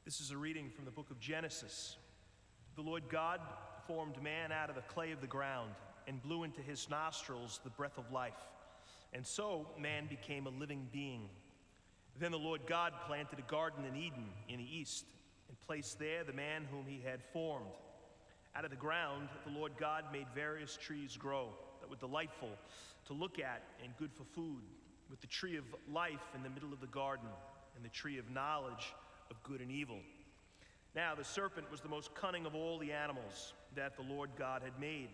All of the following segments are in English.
This is a reading from the book of Genesis. The Lord God formed man out of the clay of the ground and blew into his nostrils the breath of life. And so man became a living being. Then the Lord God planted a garden in Eden in the east and placed there the man whom he had formed. Out of the ground, the Lord God made various trees grow that were delightful to look at and good for food, with the tree of life in the middle of the garden and the tree of knowledge of good and evil. Now the serpent was the most cunning of all the animals that the Lord God had made.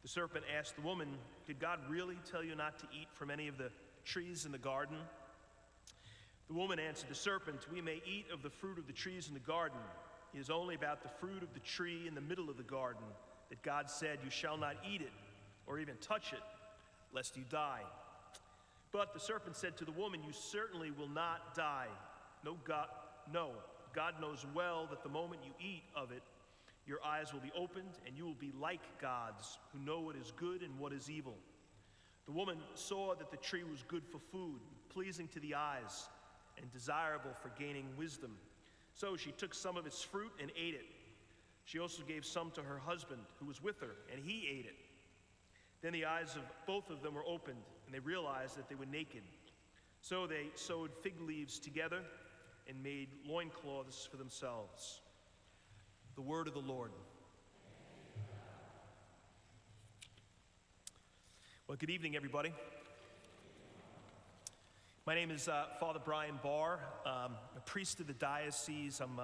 The serpent asked the woman, "Did God really tell you not to eat from any of the trees in the garden?" The woman answered the serpent, "We may eat of the fruit of the trees in the garden. It is only about the fruit of the tree in the middle of the garden that God said, 'You shall not eat it or even touch it, lest you die.' But the serpent said to the woman, 'You certainly will not die. No, God knows well that the moment you eat of it, your eyes will be opened and you will be like gods who know what is good and what is evil.' The woman saw that the tree was good for food, pleasing to the eyes, and desirable for gaining wisdom. So she took some of its fruit and ate it. She also gave some to her husband who was with her, and he ate it. Then the eyes of both of them were opened, and they realized that they were naked. So they sewed fig leaves together and made loincloths for themselves." The word of the Lord. Well, good evening, everybody. My name is Father Brian Barr. A priest of the diocese. I'm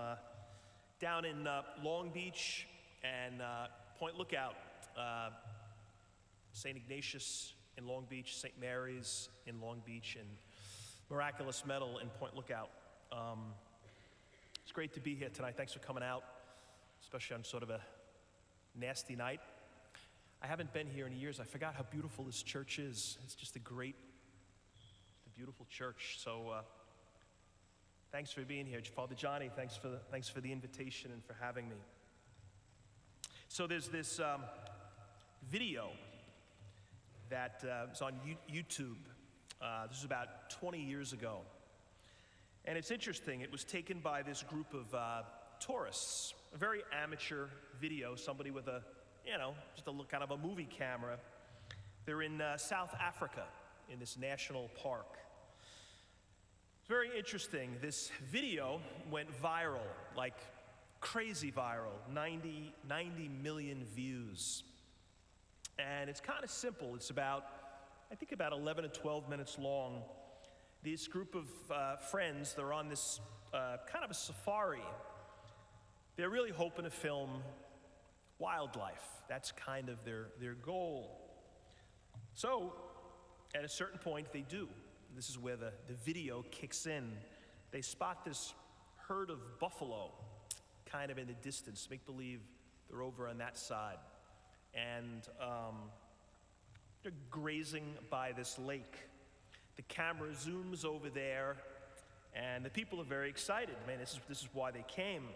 down in Long Beach and Point Lookout, St. Ignatius in Long Beach, St. Mary's in Long Beach, and Miraculous Medal in Point Lookout. It's great to be here tonight. Thanks for coming out, especially on sort of a nasty night. I haven't been here in years. I forgot how beautiful this church is. It's just a beautiful church. So thanks for being here. Father Johnny, thanks for the invitation and for having me. So there's this video that is on YouTube. This is about 20 years ago. And it's interesting. It was taken by this group of tourists, a very amateur video, somebody with just a kind of a movie camera. They're in South Africa in this national park. It's very interesting. This video went viral, like crazy viral, 90 million views. And it's kind of simple. It's about 11 to 12 minutes long. This group of friends, they're on this kind of a safari. They're really hoping to film wildlife. That's kind of their goal. So at a certain point, they do. This is where the video kicks in. They spot this herd of buffalo kind of in the distance. Make believe they're over on that side. And they're grazing by this lake. The camera zooms over there, and the people are very excited. Man, this is why they came.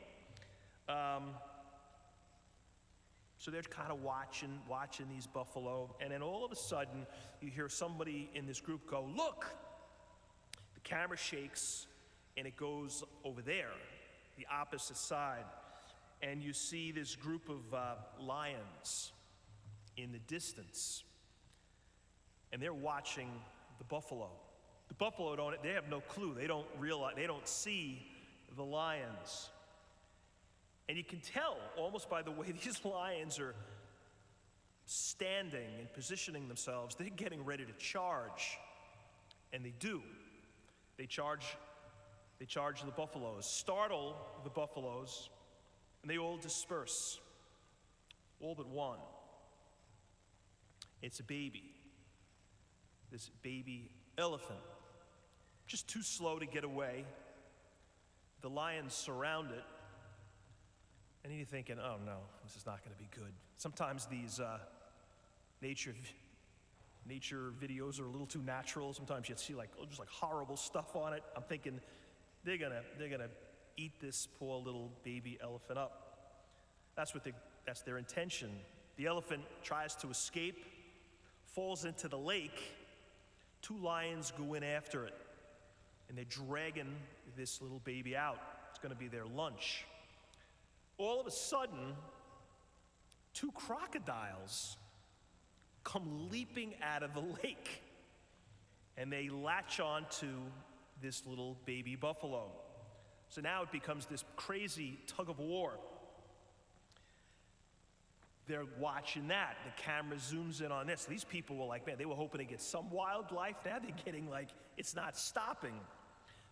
So they're kind of watching these buffalo, and then all of a sudden, you hear somebody in this group go, "Look!" The camera shakes, and it goes over there, the opposite side, and you see this group of lions in the distance, and they're watching the buffalo. The buffalo they have no clue. They don't see the lions. And you can tell almost by the way these lions are standing and positioning themselves, they're getting ready to charge. And they do. They charge the buffaloes, startle the buffaloes, and they all disperse. All but one. It's a baby. This baby elephant, just too slow to get away. The lions surround it, and you're thinking, "Oh no, this is not going to be good." Sometimes these nature videos are a little too natural. Sometimes you see just horrible stuff on it. I'm thinking they're gonna eat this poor little baby elephant up. That's their intention. The elephant tries to escape, falls into the lake. Two lions go in after it, and they're dragging this little baby out. It's going to be their lunch. All of a sudden, 2 crocodiles come leaping out of the lake, and they latch on to this little baby buffalo. So now it becomes this crazy tug of war. They're watching that. The camera zooms in on this. These people were like, man, they were hoping to get some wildlife. Now they're getting like, it's not stopping.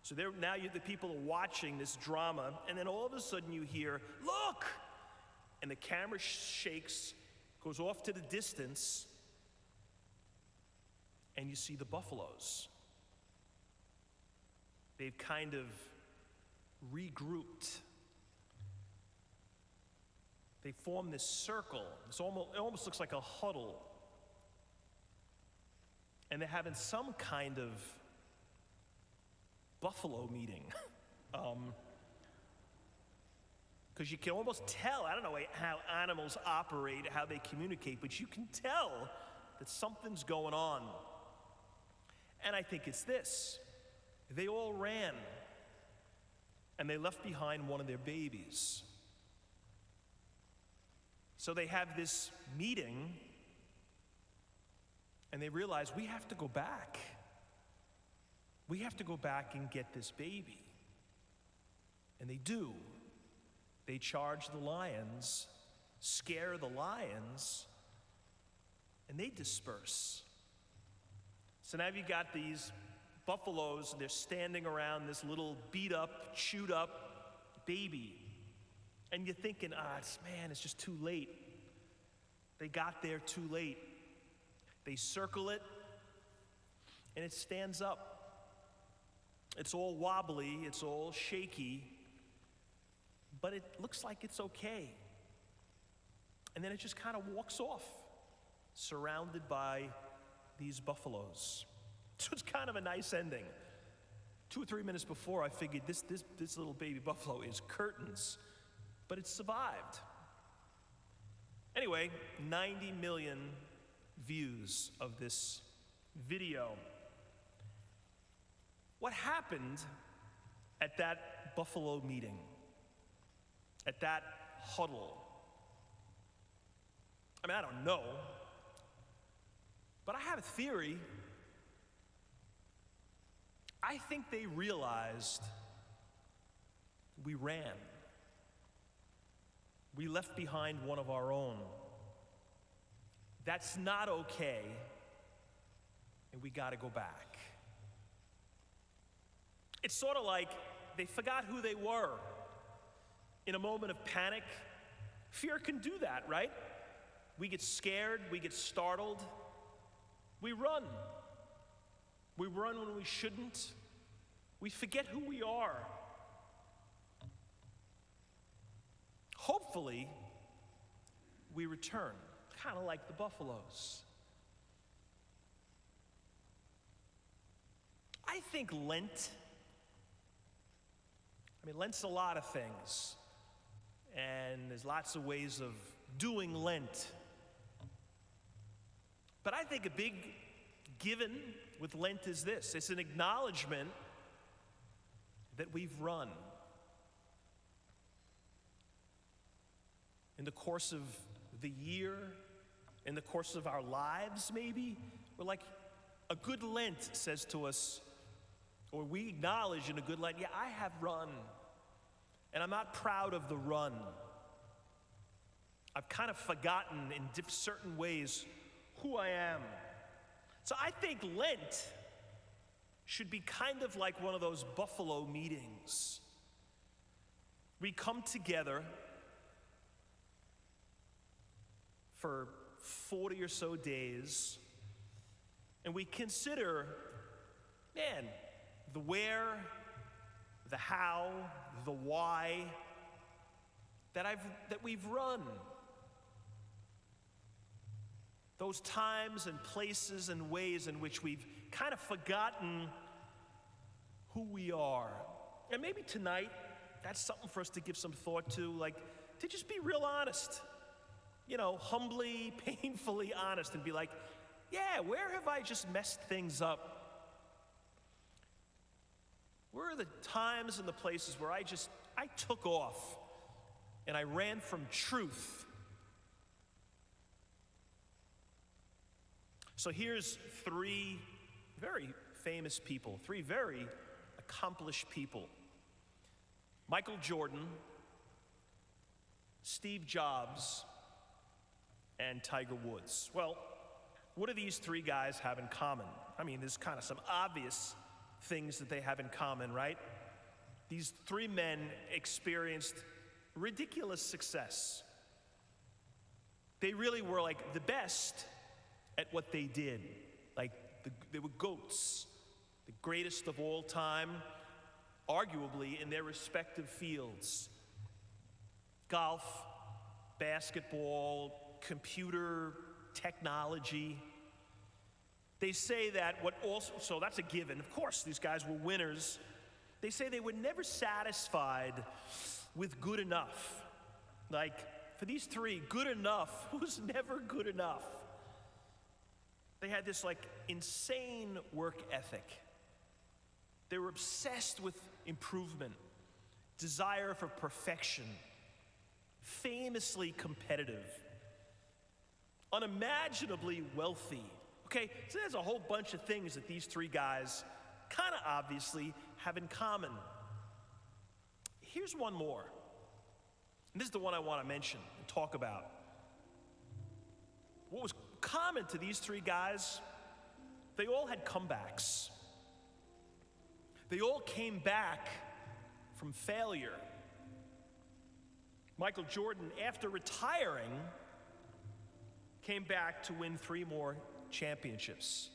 So the people are watching this drama, and then all of a sudden you hear, look! And the camera shakes, goes off to the distance, and you see the buffaloes. They've kind of regrouped. They form this circle. It almost looks like a huddle. And they're having some kind of buffalo meeting. Because you can almost tell, I don't know how animals operate, how they communicate, but you can tell that something's going on. And I think it's this. They all ran, and they left behind one of their babies. So they have this meeting, and they realize, we have to go back. We have to go back and get this baby. And they do. They charge the lions, scare the lions, and they disperse. So now you've got these buffaloes, and they're standing around this little beat up, chewed up baby. And you're thinking, it's just too late. They got there too late. They circle it, and it stands up. It's all wobbly, it's all shaky, but it looks like it's okay. And then it just kind of walks off, surrounded by these buffaloes. So it's kind of a nice ending. 2 or 3 minutes before, I figured this little baby buffalo is curtains, but it survived. Anyway, 90 million views of this video. What happened at that buffalo meeting, at that huddle? I don't know, but I have a theory. I think they realized we ran. We left behind one of our own. That's not okay, and we got to go back. It's sort of like they forgot who they were. In a moment of panic, fear can do that, right? We get scared, we get startled, we run. We run when we shouldn't. We forget who we are. Hopefully, we return, kind of like the buffaloes. I think Lent's a lot of things, and there's lots of ways of doing Lent. But I think a big given with Lent is this. It's an acknowledgement that we've run. In the course of the year, in the course of our lives maybe, we're like, a good Lent says to us, or we acknowledge in a good Lent, yeah, I have run, and I'm not proud of the run. I've kind of forgotten in certain ways who I am. So I think Lent should be kind of like one of those buffalo meetings. We come together for 40 or so days, and we consider, the where, the how, the why that we've run. Those times and places and ways in which we've kind of forgotten who we are. And maybe tonight, that's something for us to give some thought to, like to just be real honest. Humbly, painfully honest, and be like, yeah, where have I just messed things up? Where are the times and the places where I I took off and I ran from truth. So here's three very famous people, three very accomplished people. Michael Jordan, Steve Jobs, and Tiger Woods. Well, what do these three guys have in common? I mean, there's kind of some obvious things that they have in common, right? These three men experienced ridiculous success. They really were like the best at what they did. Like they were GOATs, the greatest of all time, arguably in their respective fields. Golf, basketball, computer, technology. They say that so that's a given. Of course, these guys were winners. They say they were never satisfied with good enough. Like, for these three, good enough was never good enough. They had this, like, insane work ethic. They were obsessed with improvement, desire for perfection, famously competitive, unimaginably wealthy. Okay, so there's a whole bunch of things that these three guys kind of obviously have in common. Here's one more. And this is the one I want to mention and talk about. What was common to these three guys, they all had comebacks. They all came back from failure. Michael Jordan, after retiring, came back to win 3 more championships,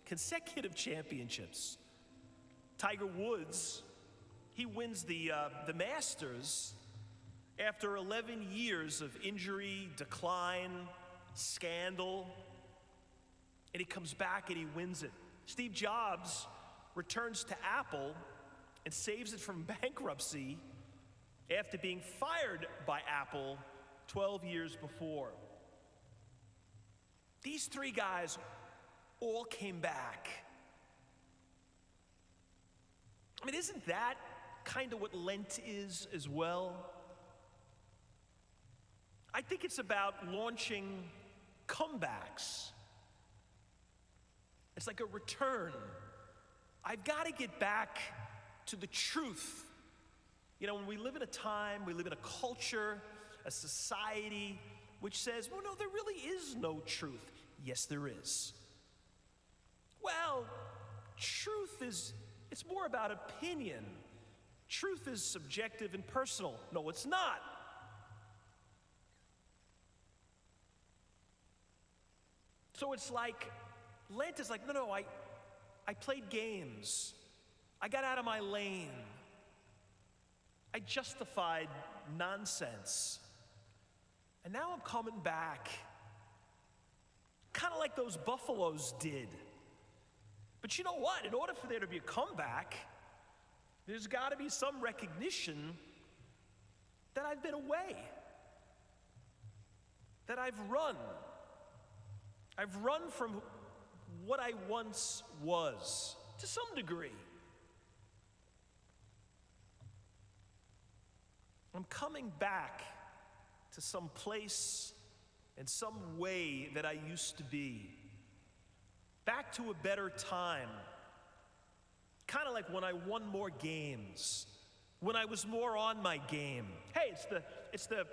consecutive championships. Tiger Woods, he wins the Masters after 11 years of injury, decline, scandal, and he comes back and he wins it. Steve Jobs returns to Apple and saves it from bankruptcy after being fired by Apple 12 years before. These three guys all came back. I mean, isn't that kind of what Lent is as well? I think it's about launching comebacks. It's like a return. I've got to get back to the truth. You know, when we live in a time, we live in a culture, a society which says, well, no, there really is no truth. Yes, there is. Well, truth is, it's more about opinion. Truth is subjective and personal. No, it's not. So it's like, Lent is like, no, I played games. I got out of my lane. I justified nonsense. And now I'm coming back. Kind of like those buffaloes did. But you know what? In order for there to be a comeback, there's got to be some recognition that I've been away, that I've run. I've run from what I once was, to some degree. I'm coming back to some place and some way that I used to be. Back to a better time. Kind of like when I won more games, when I was more on my game. Hey, it's the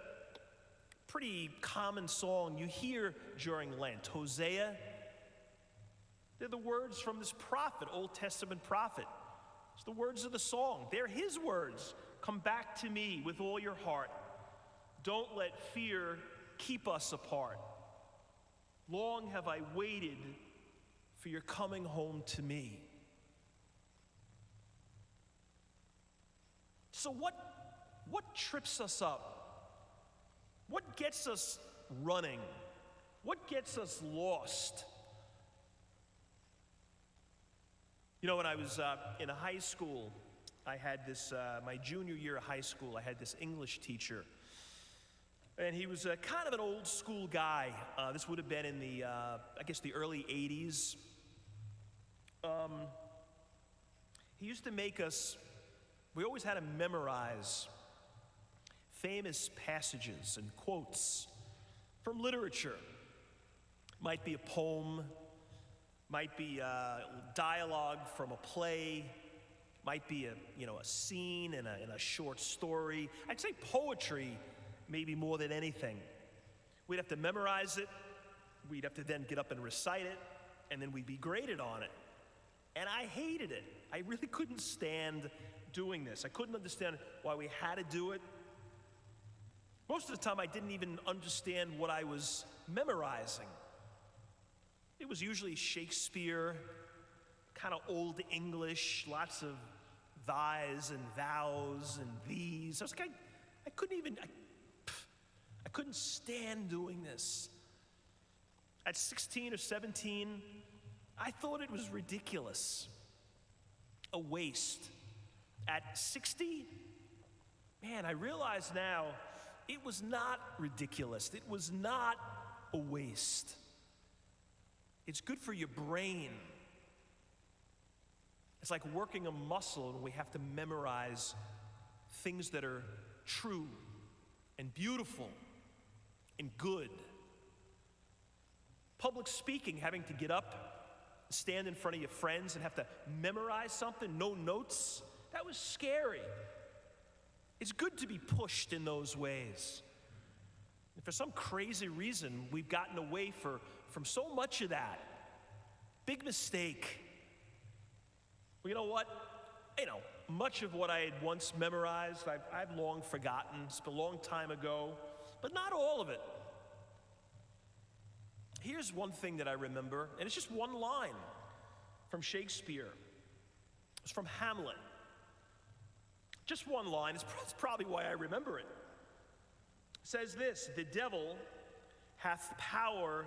pretty common song you hear during Lent, Hosea. They're the words from this prophet, Old Testament prophet. It's the words of the song. They're his words. Come back to me with all your heart. Don't let fear keep us apart. Long have I waited for your coming home to me. So what trips us up? What gets us running? What gets us lost? You know, when I was in high school, I had this, my junior year of high school, I had this English teacher. And he was kind of an old school guy. This would have been in the, I guess, the early 80s. He used to make us, we always had to memorize famous passages and quotes from literature. Might be a poem, might be a dialogue from a play, might be a scene in a short story. I'd say poetry maybe more than anything. We'd have to memorize it, we'd have to then get up and recite it, and then we'd be graded on it. And I hated it. I really couldn't stand doing this. I couldn't understand why we had to do it. Most of the time I didn't even understand what I was memorizing. It was usually Shakespeare, kind of old English, lots of thys and thous and these. I was like, I couldn't stand doing this. At 16 or 17, I thought it was ridiculous, a waste. At 60, man, I realize now it was not ridiculous. It was not a waste. It's good for your brain. It's like working a muscle, and we have to memorize things that are true and beautiful and good. Public speaking, having to get up, stand in front of your friends and have to memorize something, no notes, that was scary. It's good to be pushed in those ways. And for some crazy reason, we've gotten away from so much of that. Big mistake. Well, you know what? Much of what I had once memorized, I've long forgotten. It's been a long time ago, but not all of it. Here's one thing that I remember, and it's just one line from Shakespeare. It's from Hamlet. Just one line. It's probably why I remember it. It says this: "The devil hath power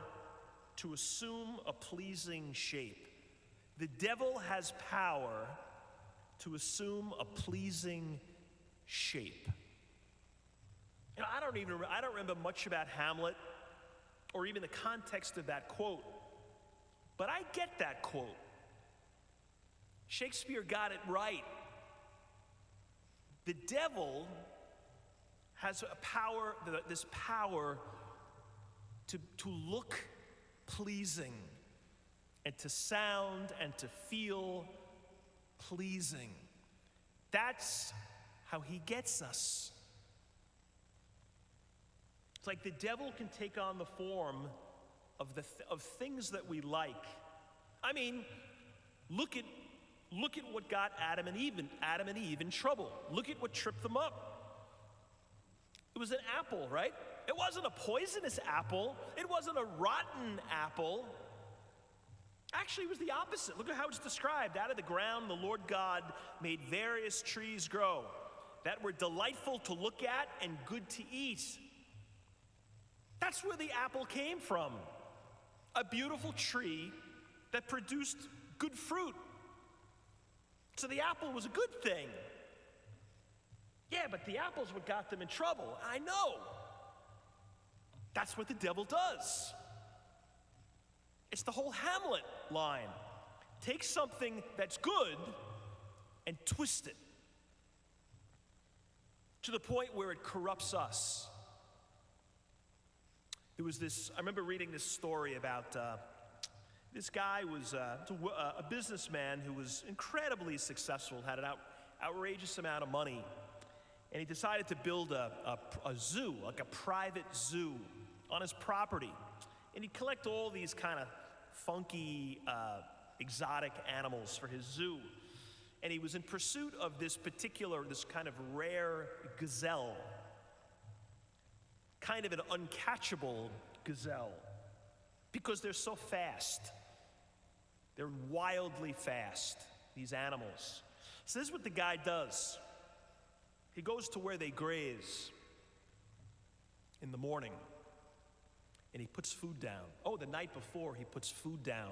to assume a pleasing shape." The devil has power to assume a pleasing shape. I don't remember much about Hamlet or even the context of that quote, but I get that quote. Shakespeare got it right. The devil has a power, this power to look pleasing and to sound and to feel pleasing. That's how he gets us. It's like the devil can take on the form of things that we like. I mean, look at what got Adam and Eve in trouble. Look at what tripped them up. It was an apple, right? It wasn't a poisonous apple. It wasn't a rotten apple. Actually, it was the opposite. Look at how it's described. Out of the ground, the Lord God made various trees grow that were delightful to look at and good to eat. That's where the apple came from. A beautiful tree that produced good fruit. So the apple was a good thing. Yeah, but the apple's what got them in trouble. I know. That's what the devil does. It's the whole Hamlet line. Take something that's good and twist it to the point where it corrupts us. There was this, I remember reading this story about this guy was a businessman who was incredibly successful, had an outrageous amount of money, and he decided to build a zoo, like a private zoo on his property. And he'd collect all these kind of funky, exotic animals for his zoo. And he was in pursuit of this kind of rare gazelle, kind of an uncatchable gazelle, because they're so fast. They're wildly fast, these animals. So this is what the guy does. He goes to where they graze in the morning, and he puts food down. Oh, the night before, he puts food down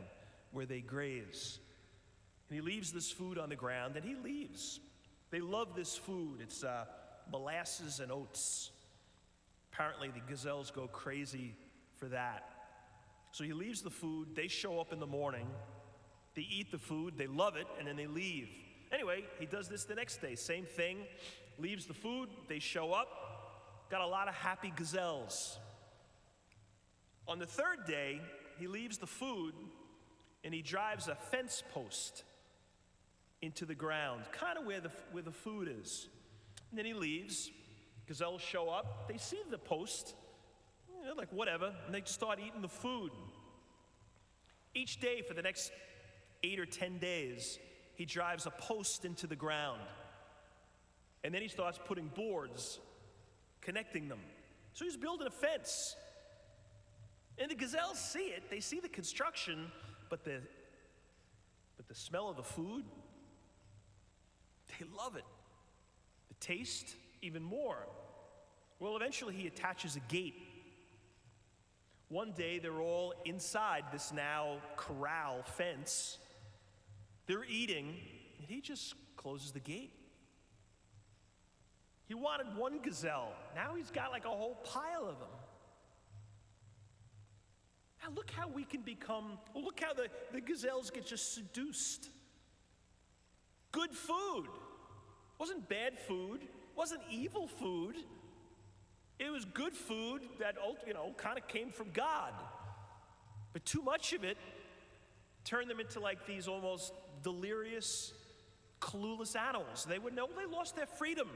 where they graze. And he leaves this food on the ground, and he leaves. They love this food. It's molasses and oats. Apparently, the gazelles go crazy for that. So he leaves the food. They show up in the morning. They eat the food. They love it, and then they leave. Anyway, he does this the next day. Same thing. Leaves the food. They show up. got a lot of happy gazelles. On the third day, he leaves the food and he drives a fence post into the ground, kind of where the food is. And then he leaves. Gazelles show up. They see the post. They're like, whatever. And they start eating the food. Each day for the next 8 or 10 days, he drives a post into the ground. And then he starts putting boards, connecting them. So he's building a fence. And the gazelles see it. They see the construction, but the smell of the food, they love it. The taste, even more. Well, eventually he attaches a gate. One day they're all inside this now corral fence. They're eating, and he just closes the gate. He wanted one gazelle. Now he's got like a whole pile of them. Now look how we can become, look how the gazelles get just seduced. Good food. Wasn't bad food. Wasn't evil food. It was good food that, kind of came from God. But too much of it turned them into like these almost delirious, clueless animals. They lost their freedom.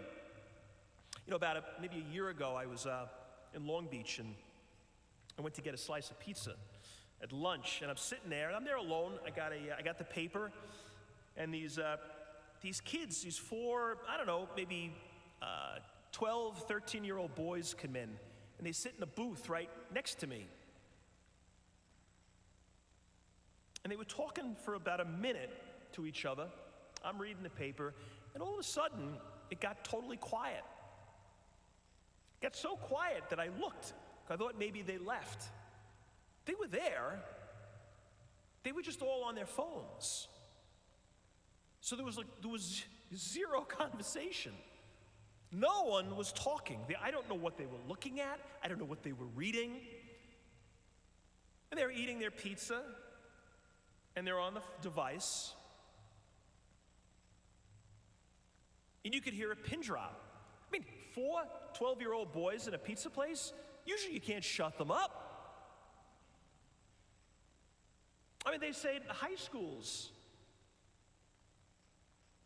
About maybe a year ago, I was in Long Beach, and I went to get a slice of pizza at lunch, and I'm sitting there, and I'm there alone. I got the paper, and these kids, these 4, maybe 12, 13-year-old boys come in, and they sit in a booth right next to me. And they were talking for about a minute to each other. I'm reading the paper, and all of a sudden, it got totally quiet. It got so quiet that I looked. I thought maybe they left. They were there. They were just all on their phones. So there was zero conversation. No one was talking. I don't know what they were looking at. I don't know what they were reading. And they're eating their pizza, and they're on the device. And you could hear a pin drop. 4 12-year-old boys in a pizza place, usually you can't shut them up. They say high schools,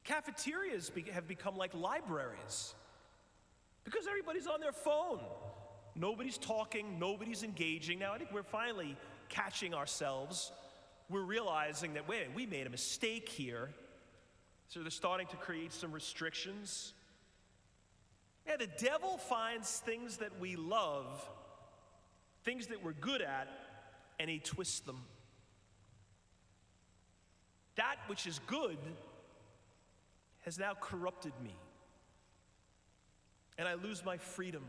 cafeterias have become like libraries because everybody's on their phone. Nobody's talking, nobody's engaging. Now, I think we're finally catching ourselves. We're realizing that, we made a mistake here. So they're starting to create some restrictions. Yeah, the devil finds things that we love, things that we're good at, and he twists them. That which is good has now corrupted me, and I lose my freedom.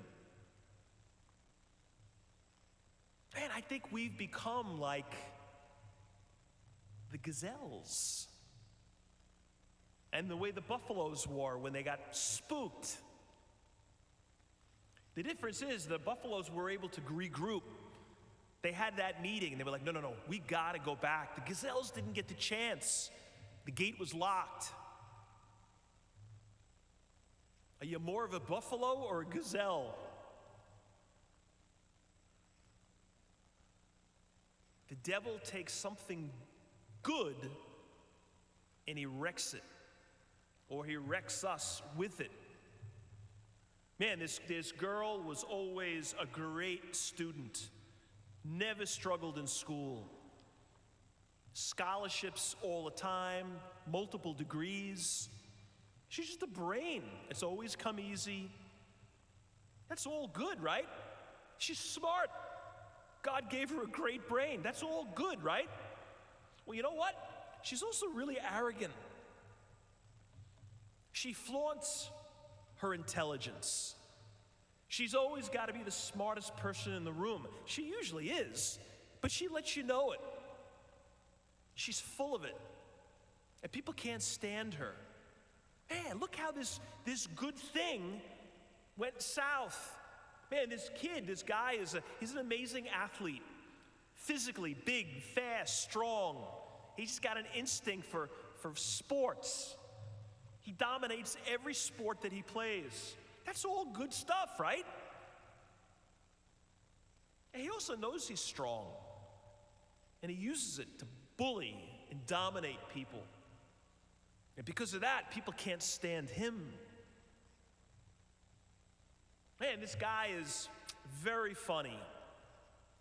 Man, I think we've become like the gazelles and the way the buffaloes were when they got spooked. The difference is the buffaloes were able to regroup. They had that meeting, and they were like, no, we got to go back. The gazelles didn't get the chance. The gate was locked. Are you more of a buffalo or a gazelle? The devil takes something good and he wrecks it, or he wrecks us with it. Man, this girl was always a great student, never struggled in school. Scholarships all the time, multiple degrees. She's just a brain. It's always come easy. That's all good, right? She's smart. God gave her a great brain. That's all good, right? Well, you know what? She's also really arrogant. She flaunts her intelligence. She's always got to be the smartest person in the room. She usually is, but she lets you know it. She's full of it, and people can't stand her. Man, look how this good thing went south. Man, this guy he's an amazing athlete. Physically big, fast, strong. He's got an instinct for sports. He dominates every sport that he plays. That's all good stuff, right? And he also knows he's strong. And he uses it to bully and dominate people. And because of that, people can't stand him. Man, this guy is very funny.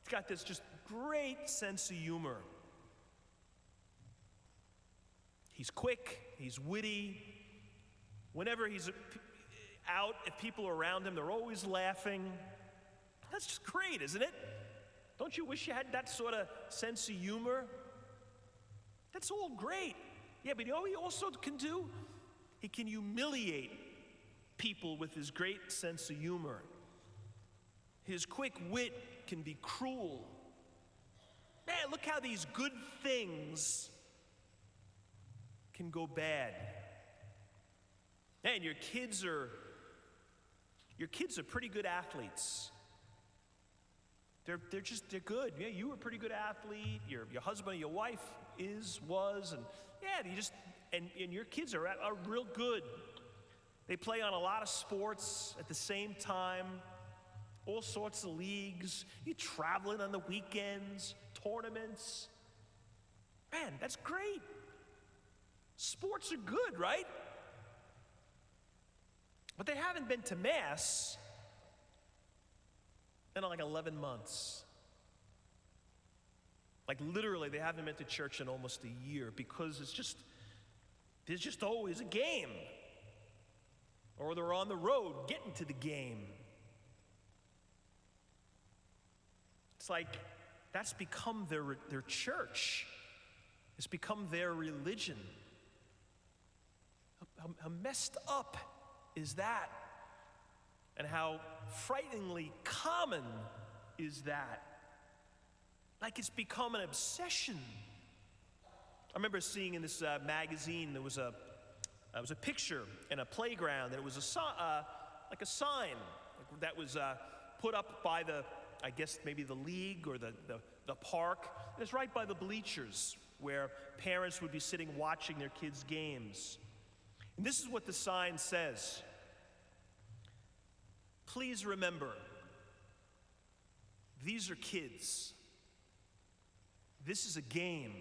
He's got this just great sense of humor. He's quick, he's witty. Whenever he's out, if people are around him, they're always laughing. That's just great, isn't it? Don't you wish you had that sort of sense of humor? That's all great. Yeah, but you know what he also can do? He can humiliate people with his great sense of humor. His quick wit can be cruel. Man, look how these good things can go bad. Man, your kids are pretty good athletes. They're good. Yeah, you were a pretty good athlete. Your husband or your wife was, and yeah, and your kids are real good. They play on a lot of sports at the same time, all sorts of leagues. You traveling on the weekends, tournaments. Man, that's great. Sports are good, right? But they haven't been to Mass in like 11 months. Like literally, they haven't been to church in almost a year because there's just always a game. Or they're on the road getting to the game. It's like that's become their church. It's become their religion. How messed up is that? And how frighteningly common is that? Like it's become an obsession. I remember seeing in this magazine there was a picture in a playground, and it was like a sign that was put up by I guess maybe the league or the park. And it's right by the bleachers where parents would be sitting watching their kids' games. And this is what the sign says. Please remember, these are kids. This is a game.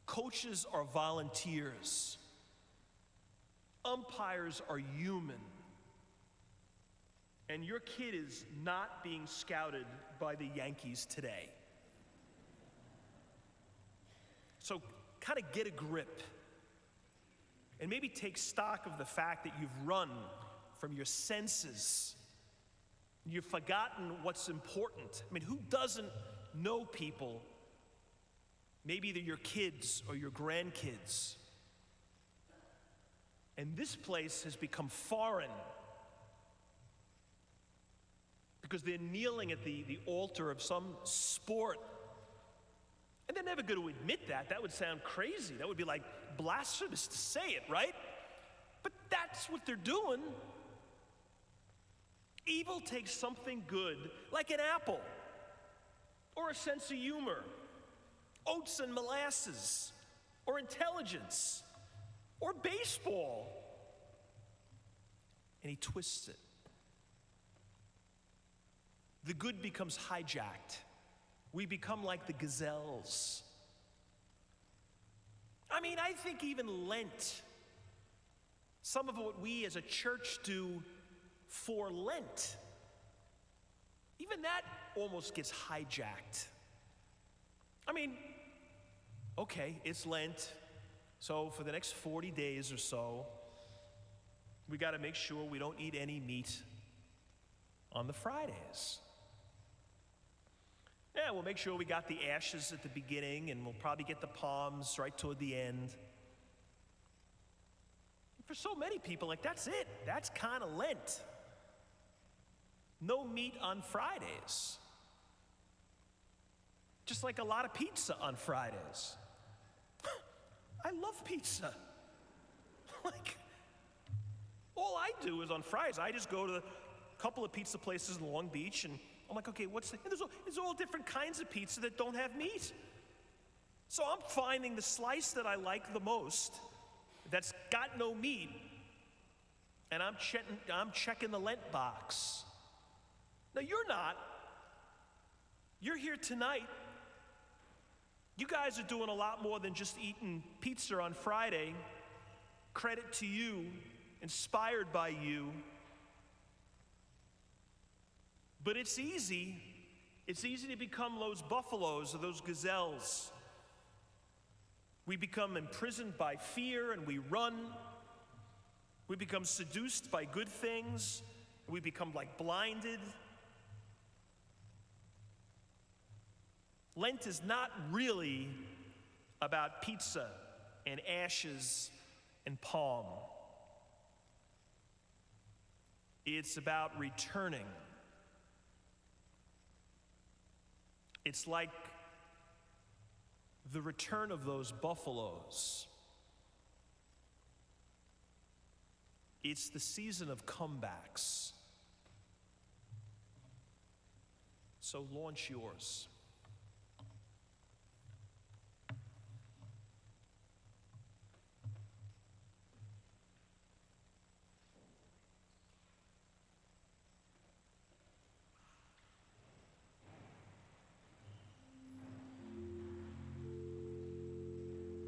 Coaches are volunteers. Umpires are human. And your kid is not being scouted by the Yankees today. So kind of get a grip. And maybe take stock of the fact that you've run from your senses. You've forgotten what's important. I mean, who doesn't know people? Maybe they're your kids or your grandkids. And this place has become foreign because they're kneeling at the altar of some sport. And they're never going to admit that. That would sound crazy. That would be like blasphemous to say it, right? But that's what they're doing. Evil takes something good, like an apple, or a sense of humor, oats and molasses, or intelligence, or baseball, and he twists it. The good becomes hijacked. We become like the gazelles. I mean, I think even Lent, some of what we as a church do for Lent, even that almost gets hijacked. I mean, okay, it's Lent, so for the next 40 days or so, we got to make sure we don't eat any meat on the Fridays. Yeah, we'll make sure we got the ashes at the beginning, and we'll probably get the palms right toward the end. For so many people, like, that's it. That's kind of Lent. No meat on Fridays. Just like a lot of pizza on Fridays. I love pizza. Like, all I do is on Fridays, I just go to a couple of pizza places in Long Beach, and I'm like, okay, there's all different kinds of pizza that don't have meat. So I'm finding the slice that I like the most, that's got no meat, and I'm checking the Lent box. Now you're not. You're here tonight. You guys are doing a lot more than just eating pizza on Friday. Credit to you, inspired by you. But it's easy to become those buffaloes or those gazelles. We become imprisoned by fear and we run. We become seduced by good things. We become like blinded. Lent is not really about pizza and ashes and palm. It's about returning. It's like the return of those buffaloes. It's the season of comebacks. So launch yours.